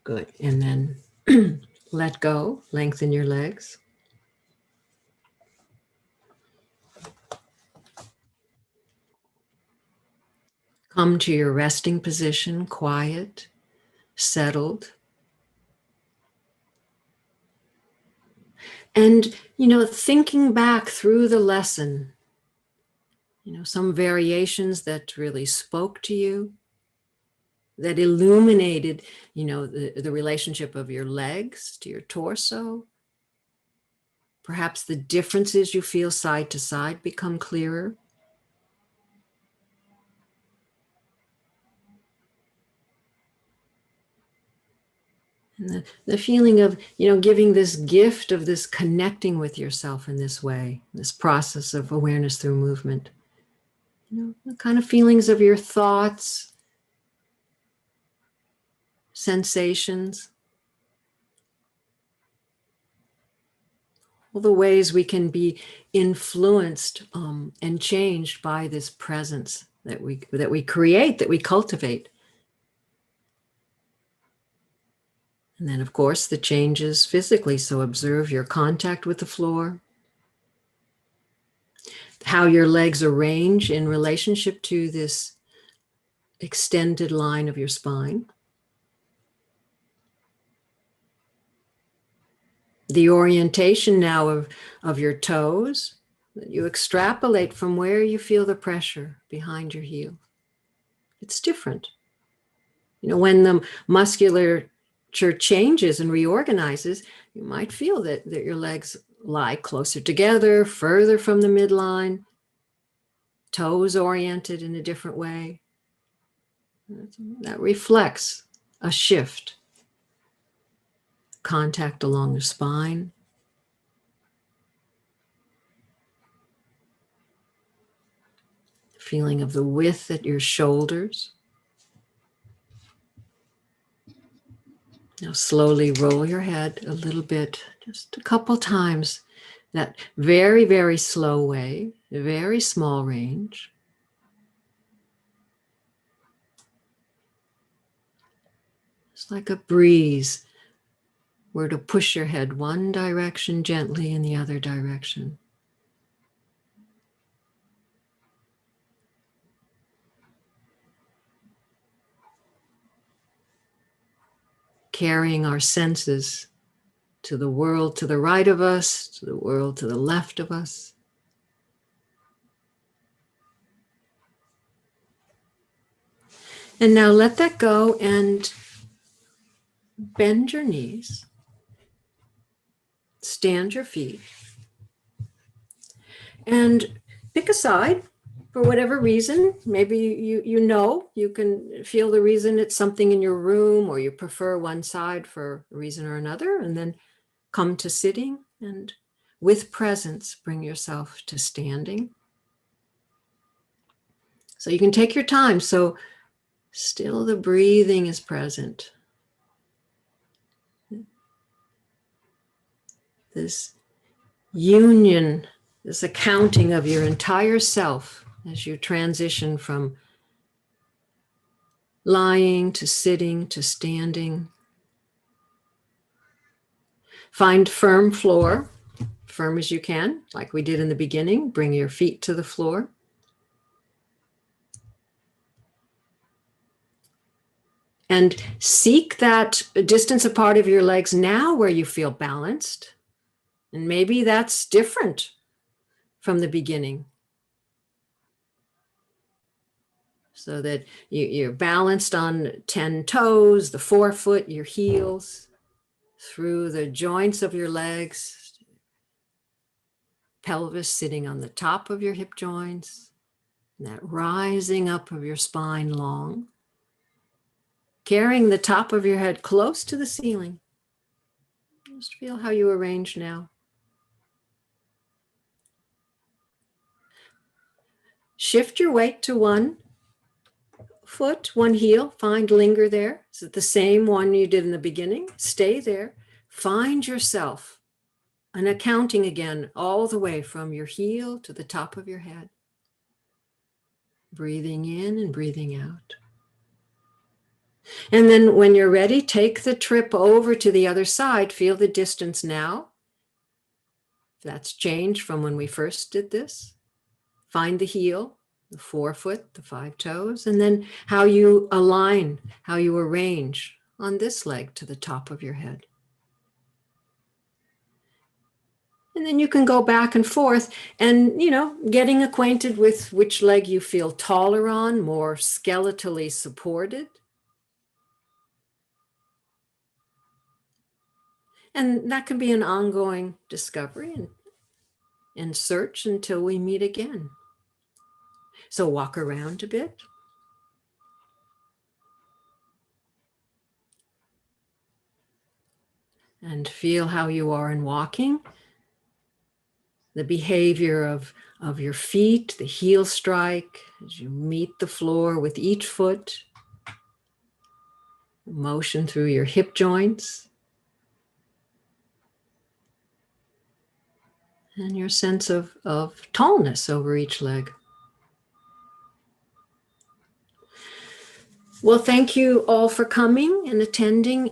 Good. And then let go, lengthen your legs. Come to your resting position, quiet, settled. And, thinking back through the lesson, Some variations that really spoke to you, that illuminated, the relationship of your legs to your torso. Perhaps the differences you feel side to side become clearer. And the feeling of, giving this gift of this connecting with yourself in this way, this process of awareness through movement. The kind of feelings of your thoughts, sensations, all the ways we can be influenced and changed by this presence that we create, that we cultivate. And then, of course, the changes physically. So observe your contact with the floor, how your legs arrange in relationship to this extended line of your spine. The orientation now of your toes, that you extrapolate from where you feel the pressure behind your heel. It's different. When the musculature changes and reorganizes, you might feel that your legs lie closer together, further from the midline, toes oriented in a different way. That reflects a shift. Contact along the spine. Feeling of the width at your shoulders. Now slowly roll your head a little bit, just a couple times. That very, very slow way, a very small range. It's like a breeze were to push your head one direction gently in the other direction. Carrying our senses to the world to the right of us, to the world to the left of us. And now let that go and bend your knees. Stand your feet. And pick a side for whatever reason. Maybe you can feel the reason it's something in your room, or you prefer one side for a reason or another, and then come to sitting, and with presence, bring yourself to standing. So you can take your time. So still the breathing is present. This union, this accounting of your entire self as you transition from lying to sitting to standing. Find firm floor, firm as you can, like we did in the beginning. Bring your feet to the floor. And seek that distance apart of your legs now where you feel balanced. And maybe that's different from the beginning. So that you're balanced on 10 toes, the forefoot, your heels, through the joints of your legs, pelvis sitting on the top of your hip joints, and that rising up of your spine long, carrying the top of your head close to the ceiling. Just feel how you arrange now. Shift your weight to one foot, one heel. Find linger there. Is it the same one you did in the beginning? Stay there. Find yourself. And accounting again all the way from your heel to the top of your head. Breathing in and breathing out. And then when you're ready, take the trip over to the other side. Feel the distance now. That's changed from when we first did this. Find the heel, the forefoot, the 5 toes, and then how you align, how you arrange on this leg to the top of your head. And then you can go back and forth and, getting acquainted with which leg you feel taller on, more skeletally supported. And that can be an ongoing discovery and search until we meet again. So walk around a bit. And feel how you are in walking. The behavior of your feet, the heel strike, as you meet the floor with each foot. Motion through your hip joints. And your sense of tallness over each leg. Well, thank you all for coming and attending.